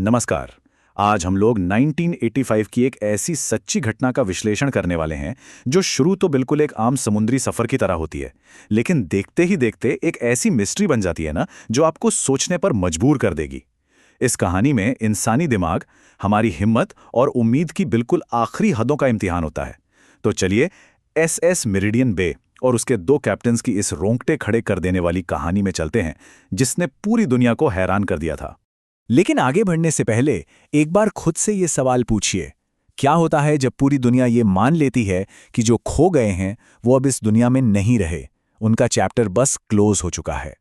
नमस्कार। आज हम लोग 1985 की एक ऐसी सच्ची घटना का विश्लेषण करने वाले हैं जो शुरू तो बिल्कुल एक आम समुद्री सफर की तरह होती है, लेकिन देखते ही देखते एक ऐसी मिस्ट्री बन जाती है ना जो आपको सोचने पर मजबूर कर देगी। इस कहानी में इंसानी दिमाग, हमारी हिम्मत और उम्मीद की बिल्कुल आखिरी हदों का इम्तिहान होता है। तो चलिए एसएस मेरिडियन बे और उसके दो कैप्टन्स की इस रोंगटे खड़े कर देने वाली कहानी में चलते हैं, जिसने पूरी दुनिया को हैरान कर दिया था। लेकिन आगे बढ़ने से पहले एक बार खुद से ये सवाल पूछिए, क्या होता है जब पूरी दुनिया ये मान लेती है कि जो खो गए हैं वो अब इस दुनिया में नहीं रहे, उनका चैप्टर बस क्लोज हो चुका है।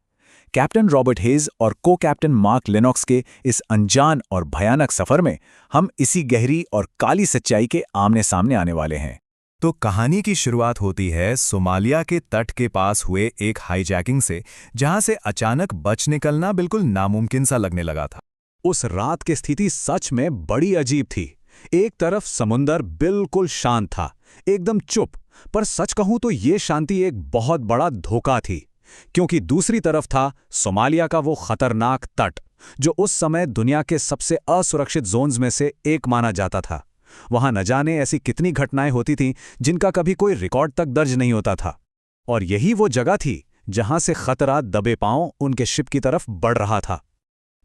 कैप्टन रॉबर्ट हेज और को कैप्टन मार्क लेनॉक्स के इस अनजान और भयानक सफर में हम इसी गहरी और काली सच्चाई के आमने सामने आने वाले हैं। तो कहानी की शुरुआत होती है सोमालिया के तट के पास हुए एक हाईजैकिंग से, जहां से अचानक बच निकलना बिल्कुल नामुमकिन सा लगने लगा था। उस रात की स्थिति सच में बड़ी अजीब थी। एक तरफ समुंदर बिल्कुल शांत था, एकदम चुप, पर सच कहूं तो ये शांति एक बहुत बड़ा धोखा थी, क्योंकि दूसरी तरफ था सोमालिया का वो खतरनाक तट, जो उस समय दुनिया के सबसे असुरक्षित जोन्स में से एक माना जाता था। वहां न जाने ऐसी कितनी घटनाएं होती थीं जिनका कभी कोई रिकॉर्ड तक दर्ज नहीं होता था, और यही वो जगह थी जहां से खतरा दबे पांव उनके शिप की तरफ बढ़ रहा था।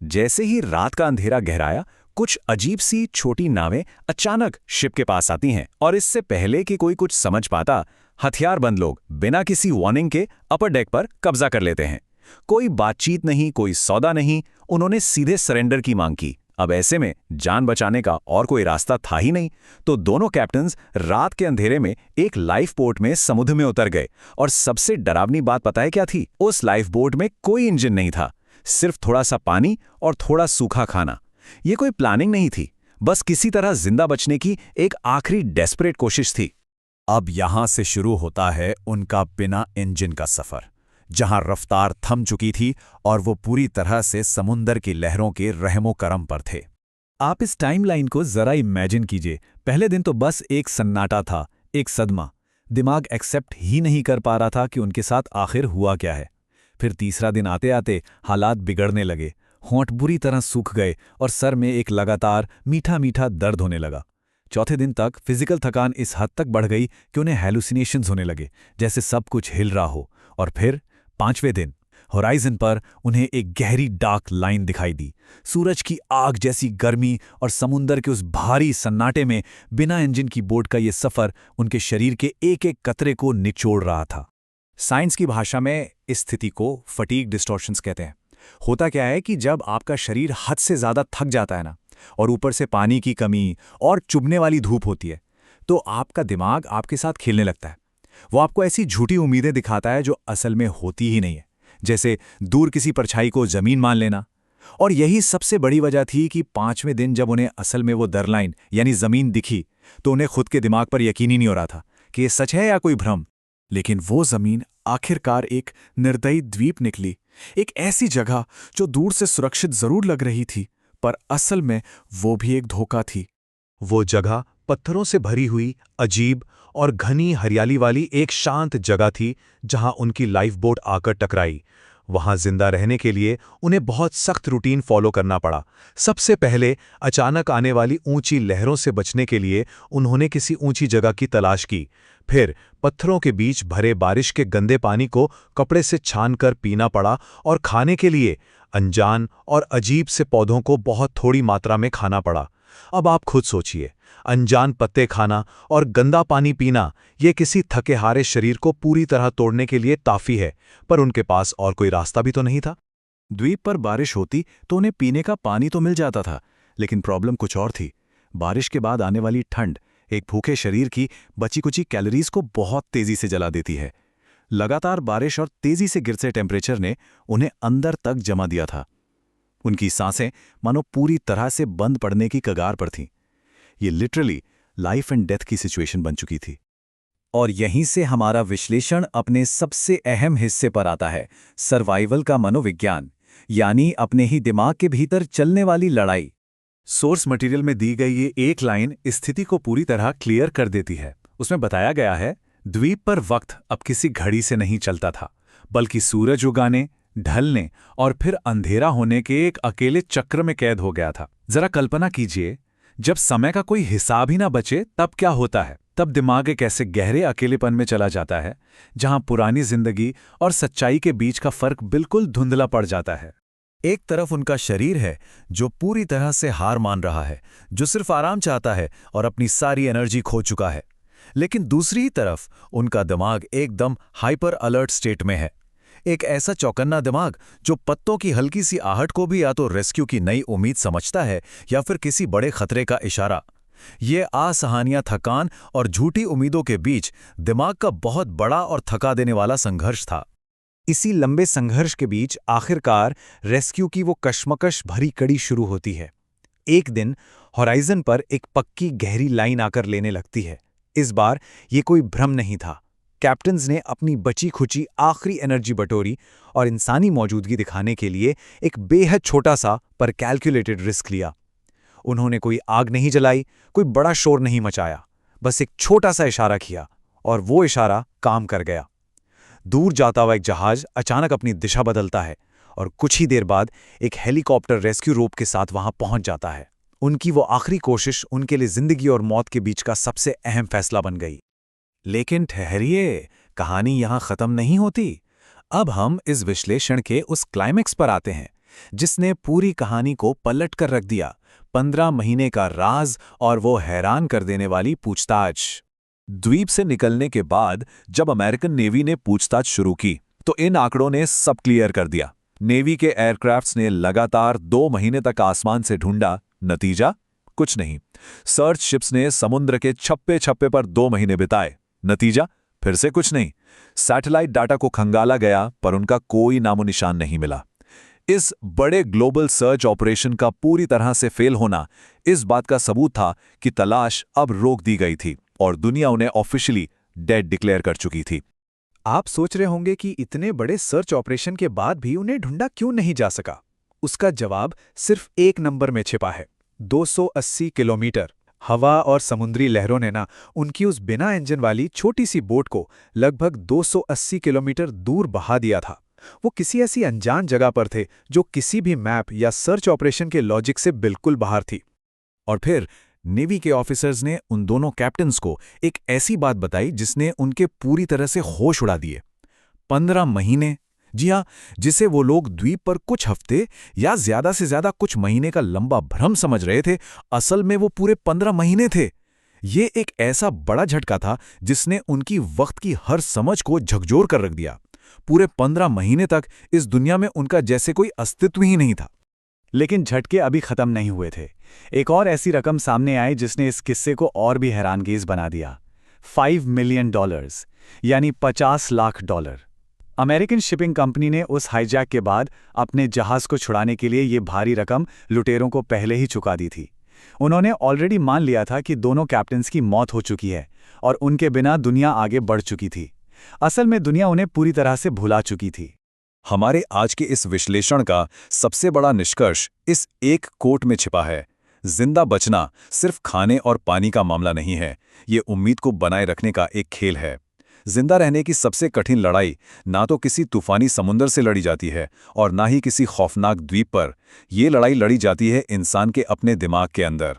जैसे ही रात का अंधेरा गहराया, कुछ अजीब सी छोटी नावें अचानक शिप के पास आती हैं और इससे पहले कि कोई कुछ समझ पाता, हथियारबंद लोग बिना किसी वार्निंग के अपर डेक पर कब्जा कर लेते हैं। कोई बातचीत नहीं, कोई सौदा नहीं, उन्होंने सीधे सरेंडर की मांग की। अब ऐसे में जान बचाने का और कोई रास्ता था ही नहीं, तो दोनों कैप्टन्स रात के अंधेरे में एक लाइफ बोट में समुद्र में उतर गए। और सबसे डरावनी बात पता है क्या थी? उस लाइफ बोट में कोई इंजन नहीं था, सिर्फ थोड़ा सा पानी और थोड़ा सूखा खाना। ये कोई प्लानिंग नहीं थी, बस किसी तरह जिंदा बचने की एक आखिरी डेस्परेट कोशिश थी। अब यहां से शुरू होता है उनका बिना इंजन का सफर, जहां रफ्तार थम चुकी थी और वो पूरी तरह से समुंदर की लहरों के रहमो करम पर थे। आप इस टाइमलाइन को जरा इमेजिन कीजिए। पहले दिन तो बस एक सन्नाटा था, एक सदमा। दिमाग एक्सेप्ट ही नहीं कर पा रहा था कि उनके साथ आखिर हुआ क्या है। फिर तीसरा दिन आते आते हालात बिगड़ने लगे, होंठ बुरी तरह सूख गए और सर में एक लगातार मीठा मीठा दर्द होने लगा। चौथे दिन तक फिजिकल थकान इस हद तक बढ़ गई कि उन्हें हैलुसिनेशंस होने लगे, जैसे सब कुछ हिल रहा हो। और फिर पांचवें दिन होराइजन पर उन्हें एक गहरी डार्क लाइन दिखाई दी। सूरज की आग जैसी गर्मी और समुंदर के उस भारी सन्नाटे में बिना इंजन की बोट का ये सफर उनके शरीर के एक एक कतरे को निचोड़ रहा था। साइंस की भाषा में इस स्थिति को फटीग डिस्टॉर्शंस कहते हैं। होता क्या है कि जब आपका शरीर हद से ज़्यादा थक जाता है ना, और ऊपर से पानी की कमी और चुभने वाली धूप होती है, तो आपका दिमाग आपके साथ खेलने लगता है। वो आपको ऐसी झूठी उम्मीदें दिखाता है जो असल में होती ही नहीं है, जैसे दूर किसी परछाई को ज़मीन मान लेना। और यही सबसे बड़ी वजह थी कि पांचवें दिन जब उन्हें असल में वो दरलाइन यानी ज़मीन दिखी, तो उन्हें खुद के दिमाग पर यकीन ही नहीं हो रहा था कि ये सच है या कोई भ्रम। लेकिन वो जमीन आखिरकार एक निर्दयी द्वीप निकली, एक ऐसी जगह जो दूर से सुरक्षित जरूर लग रही थी, पर असल में वो भी एक धोखा थी। वो जगह पत्थरों से भरी हुई, अजीब और घनी हरियाली वाली एक शांत जगह थी, जहां उनकी लाइफ बोट आकर टकराई। वहां जिंदा रहने के लिए उन्हें बहुत सख्त रूटीन फॉलो करना पड़ा। सबसे पहले अचानक आने वाली ऊंची लहरों से बचने के लिए उन्होंने किसी ऊंची जगह की तलाश की। फिर पत्थरों के बीच भरे बारिश के गंदे पानी को कपड़े से छानकर पीना पड़ा, और खाने के लिए अनजान और अजीब से पौधों को बहुत थोड़ी मात्रा में खाना पड़ा। अब आप खुद सोचिए, अनजान पत्ते खाना और गंदा पानी पीना, ये किसी थके हारे शरीर को पूरी तरह तोड़ने के लिए काफी है, पर उनके पास और कोई रास्ता भी तो नहीं था। द्वीप पर बारिश होती तो उन्हें पीने का पानी तो मिल जाता था, लेकिन प्रॉब्लम कुछ और थी। बारिश के बाद आने वाली ठंड एक भूखे शरीर की बची कुची कैलोरीज को बहुत तेजी से जला देती है। लगातार बारिश और तेजी से गिरते टेम्परेचर ने उन्हें अंदर तक जमा दिया था। उनकी सांसें मानो पूरी तरह से बंद पड़ने की कगार पर थीं। ये लिटरली लाइफ एंड डेथ की सिचुएशन बन चुकी थी। और यहीं से हमारा विश्लेषण अपने सबसे अहम हिस्से पर आता है, सर्वाइवल का मनोविज्ञान, यानी अपने ही दिमाग के भीतर चलने वाली लड़ाई। सोर्स मटेरियल में दी गई ये एक लाइन स्थिति को पूरी तरह क्लियर कर देती है। उसमें बताया गया है, द्वीप पर वक्त अब किसी घड़ी से नहीं चलता था, बल्कि सूरज उगाने, ढलने और फिर अंधेरा होने के एक अकेले चक्र में कैद हो गया था। जरा कल्पना कीजिए, जब समय का कोई हिसाब ही ना बचे तब क्या होता है। तब दिमाग एक ऐसे गहरे अकेलेपन में चला जाता है जहां पुरानी जिंदगी और सच्चाई के बीच का फर्क बिल्कुल धुंधला पड़ जाता है। एक तरफ उनका शरीर है जो पूरी तरह से हार मान रहा है, जो सिर्फ आराम चाहता है और अपनी सारी एनर्जी खो चुका है। लेकिन दूसरी ही तरफ उनका दिमाग एकदम हाइपर अलर्ट स्टेट में है। एक ऐसा चौकन्ना दिमाग जो पत्तों की हल्की सी आहट को भी या तो रेस्क्यू की नई उम्मीद समझता है या फिर किसी बड़े खतरे का इशारा। ये असहनीय थकान और झूठी उम्मीदों के बीच दिमाग का बहुत बड़ा और थका देने वाला संघर्ष था। इसी लंबे संघर्ष के बीच आखिरकार रेस्क्यू की वो कश्मकश भरी कड़ी शुरू होती है। एक दिन होराइजन पर एक पक्की गहरी लाइन आकर लेने लगती है। इस बार ये कोई भ्रम नहीं था। कैप्टन्स ने अपनी बची खुची आखिरी एनर्जी बटोरी और इंसानी मौजूदगी दिखाने के लिए एक बेहद छोटा सा पर कैलकुलेटेड रिस्क लिया। उन्होंने कोई आग नहीं जलाई, कोई बड़ा शोर नहीं मचाया, बस एक छोटा सा इशारा किया और वो इशारा काम कर गया। दूर जाता हुआ एक जहाज अचानक अपनी दिशा बदलता है और कुछ ही देर बाद एक हेलीकॉप्टर रेस्क्यू रोप के साथ वहां पहुंच जाता है। उनकी वो आखिरी कोशिश उनके लिए जिंदगी और मौत के बीच का सबसे अहम फैसला बन गई। लेकिन ठहरिए, कहानी यहां खत्म नहीं होती। अब हम इस विश्लेषण के उस क्लाइमेक्स पर आते हैं जिसने पूरी कहानी को पलट कर रख दिया। 15 महीने का राज और वो हैरान कर देने वाली पूछताछ। द्वीप से निकलने के बाद जब अमेरिकन नेवी ने पूछताछ शुरू की तो इन आंकड़ों ने सब क्लियर कर दिया। नेवी के एयरक्राफ्ट्स ने लगातार 2 महीने तक आसमान से ढूंढा, नतीजा कुछ नहीं। सर्च शिप्स ने समुद्र के छप्पे छप्पे पर 2 महीने बिताए, नतीजा फिर से कुछ नहीं। सैटेलाइट डाटा को खंगाला गया पर उनका कोई नामो निशान नहीं मिला। इस बड़े ग्लोबल सर्च ऑपरेशन का पूरी तरह से फेल होना इस बात का सबूत था कि तलाश अब रोक दी गई थी और दुनिया उन्हें ऑफिशियली डेड डिक्लेयर कर चुकी थी। आप सोच रहे होंगे कि इतने बड़े सर्च ऑपरेशन के बाद भी उन्हें ढूंढा क्यों नहीं जा सका। उसका जवाब सिर्फ एक नंबर में छिपा है, 280 किलोमीटर। हवा और समुद्री लहरों ने ना उनकी उस बिना इंजन वाली छोटी सी बोट को लगभग 280 किलोमीटर दूर बहा दिया था। वो किसी ऐसी अनजान जगह पर थे जो किसी भी मैप या सर्च ऑपरेशन के लॉजिक से बिल्कुल बाहर थी। और फिर नेवी के ऑफिसर्स ने उन दोनों कैप्टन्स को एक ऐसी बात बताई जिसने उनके पूरी तरह से होश उड़ा दिए। 15 महीने, जी हाँ, जिसे वो लोग द्वीप पर कुछ हफ्ते या ज्यादा से ज्यादा कुछ महीने का लंबा भ्रम समझ रहे थे, असल में वो पूरे 15 महीने थे। ये एक ऐसा बड़ा झटका था जिसने उनकी वक्त की हर समझ को झकझोर कर रख दिया। पूरे 15 महीने तक इस दुनिया में उनका जैसे कोई अस्तित्व ही नहीं था। लेकिन झटके अभी खत्म नहीं हुए थे। एक और ऐसी रकम सामने आई जिसने इस किस्से को और भी हैरानगेज बना दिया। $5 मिलियन, यानी $50 लाख। अमेरिकन शिपिंग कंपनी ने उस हाईजैक के बाद अपने जहाज को छुड़ाने के लिए ये भारी रकम लुटेरों को पहले ही चुका दी थी। उन्होंने ऑलरेडी मान लिया था कि दोनों कैप्टन्स की मौत हो चुकी है और उनके बिना दुनिया आगे बढ़ चुकी थी। असल में दुनिया उन्हें पूरी तरह से भुला चुकी थी। हमारे आज के इस विश्लेषण का सबसे बड़ा निष्कर्ष इस एक कोट में छिपा है। जिंदा बचना सिर्फ खाने और पानी का मामला नहीं है, ये उम्मीद को बनाए रखने का एक खेल है। जिंदा रहने की सबसे कठिन लड़ाई ना तो किसी तूफानी समुद्र से लड़ी जाती है और ना ही किसी खौफनाक द्वीप पर। ये लड़ाई लड़ी जाती है इंसान के अपने दिमाग के अंदर।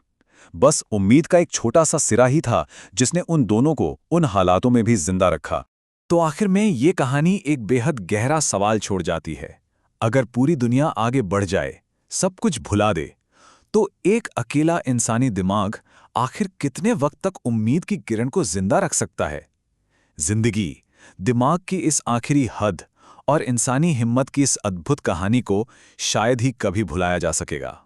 बस उम्मीद का एक छोटा सा सिरा ही था जिसने उन दोनों को उन हालातों में भी जिंदा रखा। तो आखिर में ये कहानी एक बेहद गहरा सवाल छोड़ जाती है। अगर पूरी दुनिया आगे बढ़ जाए, सब कुछ भुला दे, तो एक अकेला इंसानी दिमाग आखिर कितने वक्त तक उम्मीद की किरण को जिंदा रख सकता है? जिंदगी, दिमाग की इस आखिरी हद और इंसानी हिम्मत की इस अद्भुत कहानी को शायद ही कभी भुलाया जा सकेगा।